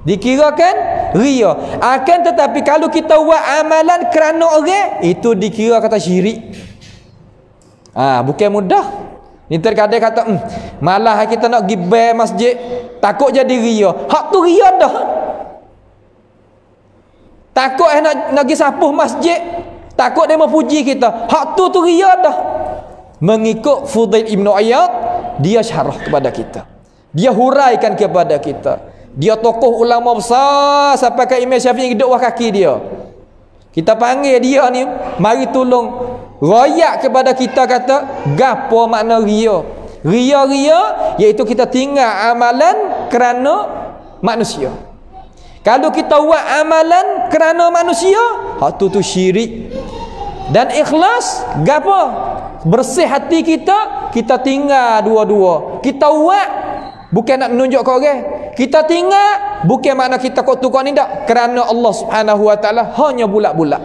Dikirakan ria. Akan tetapi kalau kita buat amalan kerana orang, itu dikira kata syirik. Bukan mudah. Ni terkadang kata malah kita nak pergi bar masjid takut jadi ria. Hak tu ria dah. Takut nak pergi sapuh masjid, takut dia mau puji kita. Hak tu ria dah. Mengikut Fudail Ibn Iyad, dia syarah kepada kita. Dia huraikan kepada kita. Dia tokoh ulama besar sampai ke Imam Syafi'i duduk bawah kaki dia. Kita panggil dia ni, mari tolong royak kepada kita, kata gapo makna ria. Ria iaitu kita tinggal amalan kerana manusia. Kalau kita buat amalan kerana manusia, hak tu syirik. Dan ikhlas gapo? Bersih hati kita tinggal dua-dua. Kita buat bukan nak menunjuk ke orang. Kita tinggal bukan makna kita kok tukar ni tak, kerana Allah Subhanahu wa taala, hanya bulat-bulat.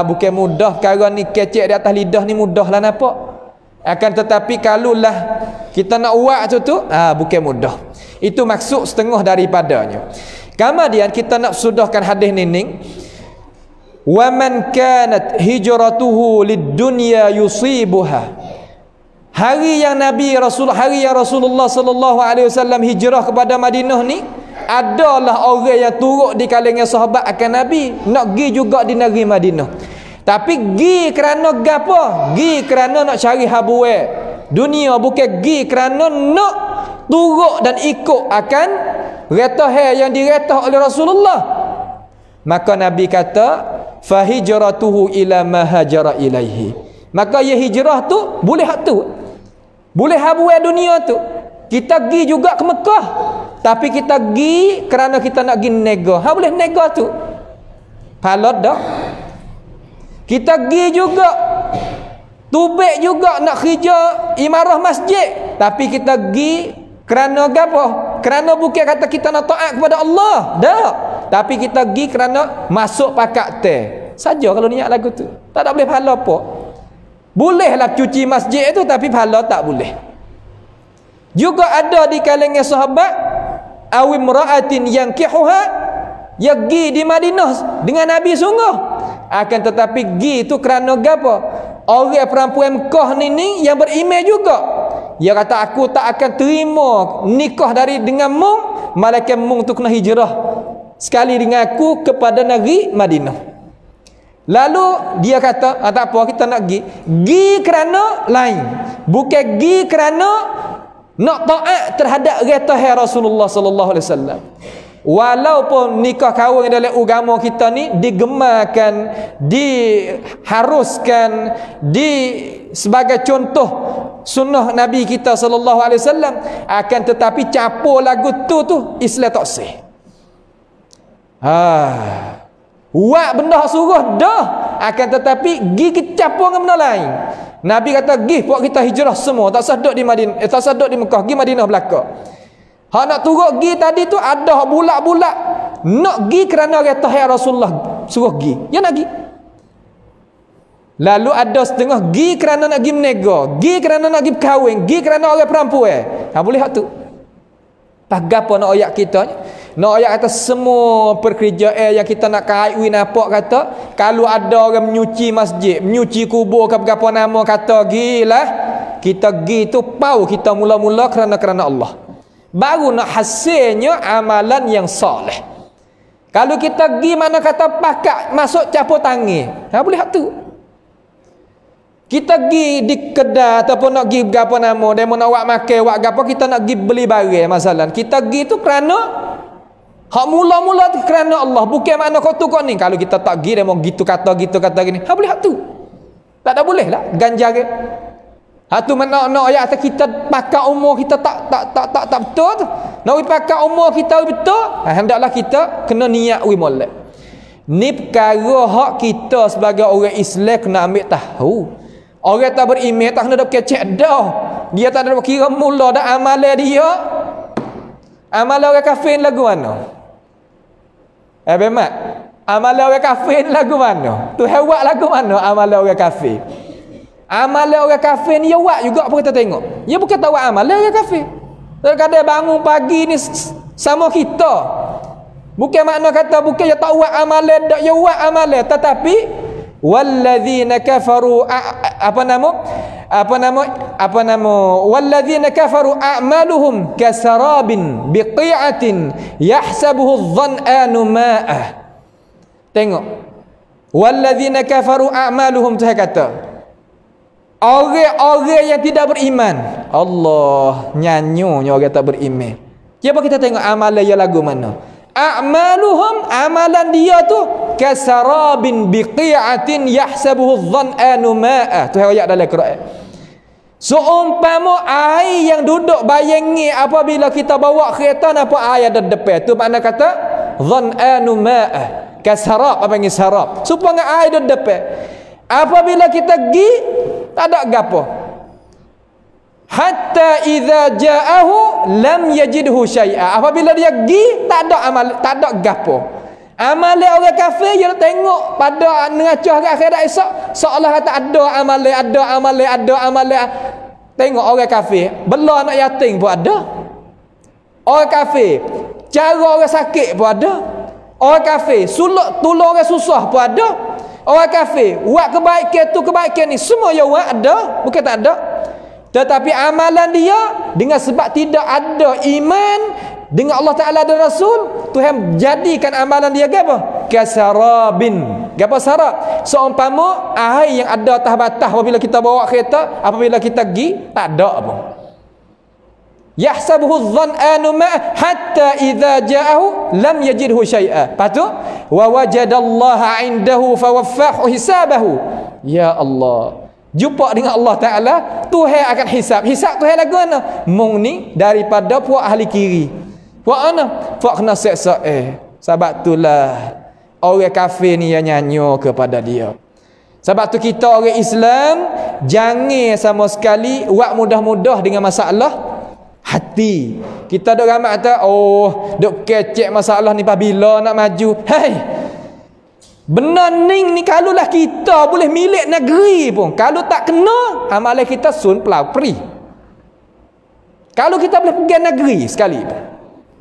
Bukan mudah perkara ni, kecek di atas lidah ni mudahlah nampak. Akan tetapi kalaulah kita nak buat tu bukan mudah. Itu maksud setengah daripadanya. Kemudian kita nak sudahkan hadis ni. Wa man kanat hijratuhu lid-dunya yusibuha. Hari yang Rasulullah sallallahu alaihi wasallam hijrah kepada Madinah ni, adalah orang yang turut di kalangan sahabat akan Nabi nak pergi juga di negeri Madinah. Tapi pergi kerana gapo? Pergi kerana nak cari habuai dunia, bukan pergi kerana nak turut dan ikut akan retah yang diretah oleh Rasulullah. Maka Nabi kata fa hijratuhu ila ma hajara ilaihi. Maka ya hijrah tu boleh hak tu, boleh habuai dunia tu. Kita pergi juga ke Mekah, tapi kita pergi kerana kita nak pergi nega. Boleh nega tu pahala dah. Kita pergi juga tubik juga nak kerja imarah masjid, tapi kita pergi kerana apa? Kerana bukan kata kita nak taat kepada Allah dah, tapi kita pergi kerana masuk pakat teh saja. Kalau niat lagu tu tak boleh pahala apa. Bolehlah cuci masjid itu, tapi pahala tak boleh. Juga ada di kalangan sahabat awim ra'atin yang kihuha, ya pergi di Madinah dengan Nabi sungguh, akan tetapi pergi itu kerana apa? Orang perempuan Mekah ni yang beriman juga, Dia kata aku tak akan terima nikah dengan mung, malaikat mung tu kena hijrah sekali dengan aku kepada negeri Madinah. Lalu dia kata, tak apa, kita nak gi kerana lain, bukan gi kerana nak taat terhadap retah Rasulullah sallallahu alaihi wasallam. Walaupun nikah kahwin dalam agama kita ni digemarkan, diharuskan, sebagai contoh sunnah Nabi kita sallallahu alaihi wasallam, akan tetapi capur lagu tu Islam tak sah. Buat benda suruh dah, akan tetapi gi capur dengan benda lain. Nabi kata gi buat kita hijrah semua, tak sah duduk di Madinah, tak sah duduk di Mekah, gi Madinah belaka. Hak nak turut gi tadi tu ada bulat-bulat nak gi kerana kata Rasulullah suruh gi, dia nak gi. Lalu ada setengah gi kerana nak gi menega, gi kerana nak gi berkahwin, gi kerana orang perempuan. Boleh hak tu. Tak gapo nak ayat kita ni. Nak ayat kata semua pekerjaan yang kita nak kahwin nampak kata, kalau ada orang menyuci masjid, menyuci kubur ke apa nama kata gilah, kita gi tu pau kita mula-mula kerana Allah. Baru nak hasilnya amalan yang soleh. Kalau kita gi mana kata pakat masuk capur tangan, boleh hak tu. Kita gi di kedai ataupun nak gi gapo nama, demo nak buat makan, buat gapo, kita nak gi beli barang masalah. Kita gi tu kerana hak mula-mula tu kerana Allah, bukan makna kau tu kau ni. Kalau kita tak gi demo gitu kata gini, boleh hak tu. Tak ada boleh lah ganjar ke. Tu mana nak ayat kita pakai umur kita tak betul tu. Nak pakai umur kita betul, hendaklah kita kena niat molek. Ni perkara hak kita sebagai orang Islam kena ambil tahu. Orang tak beriman tak kena dok kecek dah. Dia tak ada kira mula dah amalan dia. Amalan orang kafir lagu mana? Bemat. Amalan orang kafir lagu mana? Tu hewak lagu mana amalan orang kafir? Amalan orang kafir ni ya buat juga apa kita tengok. Dia bukan tahu amalan orang kafir. Kadang-kadang bangun pagi ni sama kita. Bukan makna kata bukan dia tak buat amalan, dak dia buat amalan, tetapi walladzina kafaru walladzina kafaru a'maluhum kasarabin biqi'atin yahsabuhu adh-dhan'anu ma'ah. Tengok, walladzina kafaru a'maluhum, Tuhan kata orang-orang yang tidak beriman. Allah nyanyonya orang tak beriman. Cuba kita tengok amalan dia lagu mana. A'maluhum, amalan dia tu kasarabin biqi'atin yahsabuhu adh-dhan'anu ma'ah. Tu ayat dalam Quran. Seumpama air yang duduk bayangi apabila kita bawa kereta nampak air ada depan. Tu makna kata dhan'anu ma'ah. Kasarab, apa panggil sarab. Supaya air ada depan. Apabila kita pergi tak ada gapo. Hatta idza ja'ahu lam yajidhu syai'a. Apabila dia pergi tak ada amal, tak ada gapo. Amalan orang kafir dia tengok pada ngacah ke akhirat esok seolah kata ada amalan. Tengok orang kafir bela anak yatim pun ada. Orang kafir cara orang sakit pun ada. Orang kafir suluk tolong orang susah pun ada. Orang kafir buat kebaikan ni semua yang buat ada, bukan tak ada. Tetapi amalan dia dengan sebab tidak ada iman dengan Allah Ta'ala dan Rasul, Tuhan jadikan amalan dia apa? Kasarabin. Apa sarab? Seumpama air yang ada atas batas apabila kita bawa kereta, apabila kita pergi tak ada apa. Yahsabuhu adh-dhan'anu ma'a hatta idza ja'ahu lam yajidhu syai'a. Patu wa wajadallaha 'indahu fawaffahu hisabahu. Ya Allah, jumpa dengan Allah Ta'ala, Tuhan akan hisab. Hisab Tuhan lagu mana? Mung ni daripada puak ahli kiri. Puak mana? Puak kena seksa. Sebab itulah orang kafir ni yang nyanyo kepada dia. Sebab tu kita orang Islam jangan sama sekali buat mudah-mudah dengan masalah hati. Kita duk ramai kata, duk kecek masalah ni bila nak maju. Benar ni kalaulah kita boleh milik negeri pun, kalau tak kena amalan kita sun pelau peri. Kalau kita boleh pergi negeri sekali pun,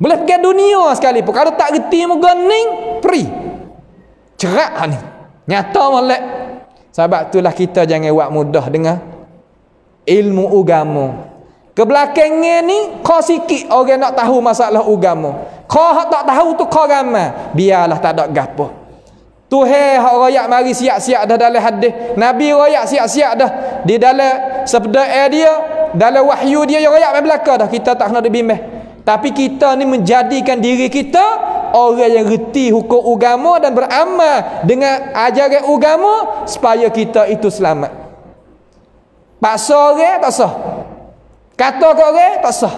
boleh pergi dunia sekali pun, kalau tak reti muka ni peri cerak ni nyata molek. Sebab itulah kita jangan buat mudah dengan ilmu agama. Kebelakangnya ni kau sikit orang nak tahu masalah agama. Kau hak tak tahu tu kau ramai. Biarlah tak ada gapo. Tuhan hak royak mari siap-siap dah dalam hadis. Nabi royak siap-siap dah di dalam sabda dia, dalam wahyu dia yang royak belaka dah. Kita tak kena dibimbing. Tapi kita ni menjadikan diri kita orang yang reti hukum agama dan beramal dengan ajaran agama supaya kita itu selamat. Paksa orang tak sah. Kata ke orang tak sah.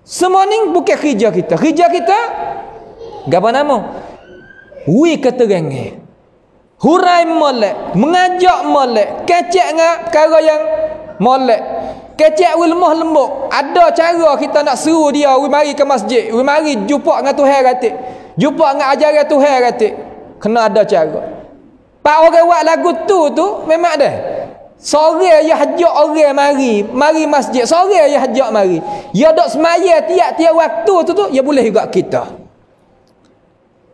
Semua ni bukan kerja kita. Kerja kita apa nama? Wi keterangan. Hurai molek, mengajak molek, kecek dengan perkara yang molek. Kecek wi lemah lembut. Ada cara kita nak seru dia wi mari ke masjid, wi mari jumpa dengan Tuhan katik. Jumpa dengan ajaran Tuhan katik. Kena ada cara. Pak orang buat lagu tu memang ada. Sore ya hajak orang mari masjid. Sore ya hajak mari. Ya dok semaya tiap-tiap waktu tu ya boleh juga kita.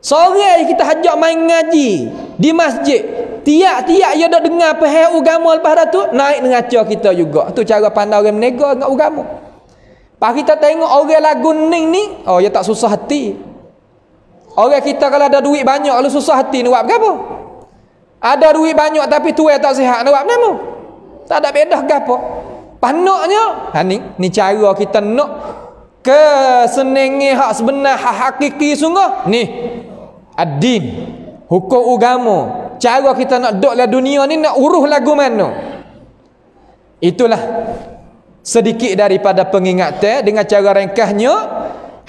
Sore kita hajak main ngaji di masjid. Tiap-tiap ya dok dengar pahal agama lepas dah tu naik nengaca kita juga. Tu cara pandang orang menega dengan agama. Pas kita tengok orang lagu ni, oh ya tak susah hati. Orang kita kalau ada duit banyak kalau susah hati nak buat apa? Ada duit banyak tapi tuai tak sihat nak buat apa? Tak ada beda gapo. Panaknya ni cara kita nak kesenengan hak sebenar, hak hakiki sungguh. Ni ad-din, hukum agama. Cara kita nak duduk dalam dunia ni nak uruh lagu mana. Itulah sedikit daripada pengingatan dengan cara ringkasnya.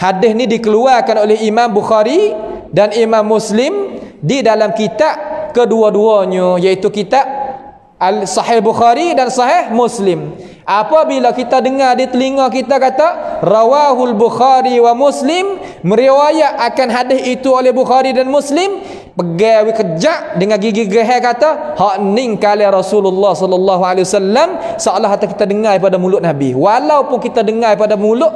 Hadis ni dikeluarkan oleh Imam Bukhari dan Imam Muslim di dalam kitab kedua-duanya, iaitu kitab Al-Sahih Bukhari dan Sahih Muslim. Apabila kita dengar di telinga kita kata rawahul Bukhari wa Muslim, meriwayat akan hadis itu oleh Bukhari dan Muslim, pegang kejak dengan gigi gerah kata hak ning kali Rasulullah sallallahu alaihi wasallam, seolah kata kita dengar pada mulut Nabi. Walaupun kita dengar pada mulut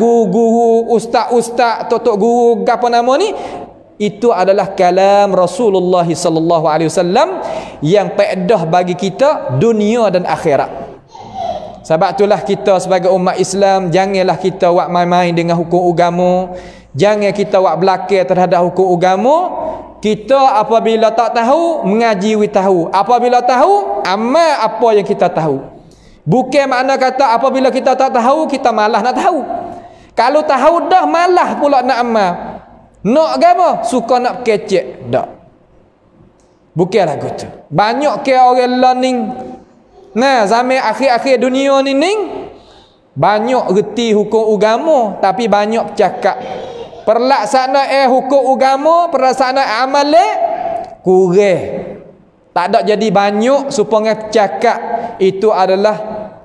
guru-guru, ustaz-ustaz, tok-tok guru apa nama ni, itu adalah kalam Rasulullah sallallahu alaihi wasallam yang faedah bagi kita dunia dan akhirat. Sebab itulah kita sebagai umat Islam janganlah kita buat main-main dengan hukum agama. Jangan kita buat belakang terhadap hukum agama. Kita apabila tak tahu mengaji we tahu. Apabila tahu amal apa yang kita tahu. Bukan makna kata apabila kita tak tahu kita malas nak tahu. Kalau tahu dah malas pula nak amal. Nak apa? Suka nak kecek dak. Bukan lagu tu. Banyak ke orang learning. Nah, zaman akhir-akhir dunia ni banyak reti hukum agama tapi banyak cakap. Pelaksanaan hukum agama, pelaksanaan amal kurang. Tak ada jadi banyak supaya cakap. Itu adalah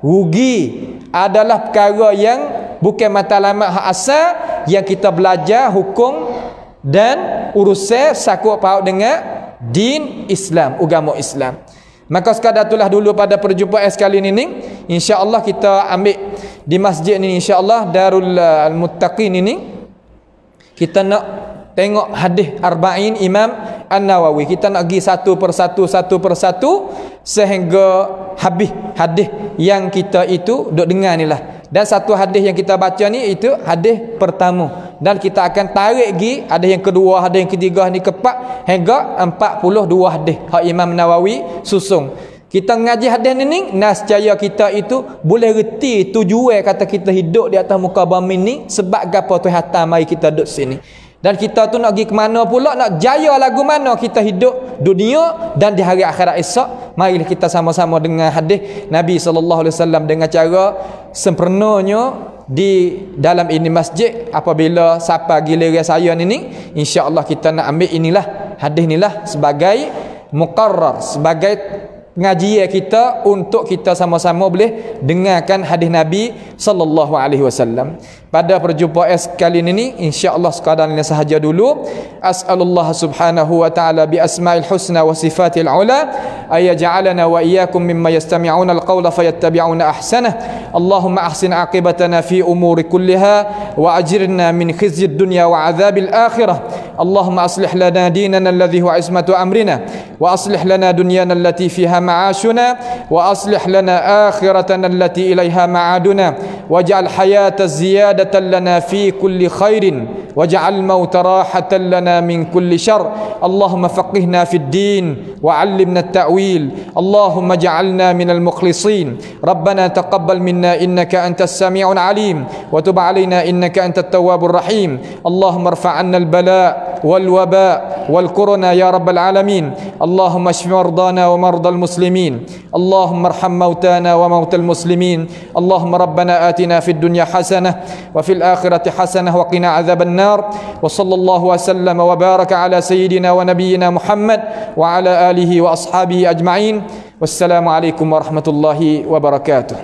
rugi. Adalah perkara yang bukan matlamat hak asal yang kita belajar hukum dan urusan sakut paut dengan din Islam, agama Islam. Maka sekadar itulah dulu pada perjumpaan sekali ini. InsyaAllah kita ambil di masjid ini, insyaAllah Darul Al-Muttaqin ini, kita nak tengok hadis Arba'in Imam An-Nawawi. Kita nak pergi satu persatu sehingga habis hadis yang kita itu duk dengar ni lah. Dan satu hadis yang kita baca ni itu hadis pertama. Dan kita akan tarik lagi ada yang kedua, ada yang ketiga, ni keempat, hingga 42 hadis hak Imam Nawawi susung. Kita ngaji hadis ni nascaya kita itu boleh reti tujuan kata kita hidup di atas muka bumi ni sebab gapo Tuhan mari kita duduk sini. Dan kita tu nak pergi ke mana pula, nak jaya lagu mana kita hidup dunia dan di hari akhirat esok. Marilah kita sama-sama dengan hadis Nabi SAW dengan cara sempurnanya di dalam ini masjid. Apabila siapa giliran saya ni, insya-Allah kita nak ambil inilah hadis inilah sebagai muqarrar, sebagai pengajian kita untuk kita sama-sama boleh dengarkan hadis Nabi sallallahu alaihi wasallam. Pada perjumpaan sekali ini insya-Allah sekadar ini sahaja dulu. As'alullah subhanahu wa ta'ala bi asma'il husna wa sifatil ula ayaj'alana wa iyyakum mimma yastami'una al-qawla fayattabi'una ahsanah. Allahumma ahsin aqibatana fi umuri kulliha wa ajirna min khizyid dunya wa 'adzabil akhirah. اللهم أصلح لنا ديننا الذي هو عصمة أمرنا وأصلح لنا دنيانا التي فيها معاشنا وأصلح لنا آخرتنا التي إليها معادنا واجعل حياة زيادة لنا في كل خير واجعل الموت راحة لنا من كل شر اللهم فقهنا في الدين وعلمنا التأويل اللهم اجعلنا من المخلصين ربنا تقبل منا إنك أنت السميع العليم وتب علينا إنك أنت التواب الرحيم اللهم ارفع عنا البلاء والوباء والكورونا يا رب العالمين اللهم اشف مرضانا ومرضى المسلمين اللهم ارحم موتانا وموتى المسلمين اللهم ربنا آتنا في الدنيا حسنة وفي الآخرة حسنة وقنا عذاب النار وصلى الله وسلم وبارك على سيدنا ونبينا محمد وعلى آله وأصحابه أجمعين والسلام عليكم ورحمة الله وبركاته.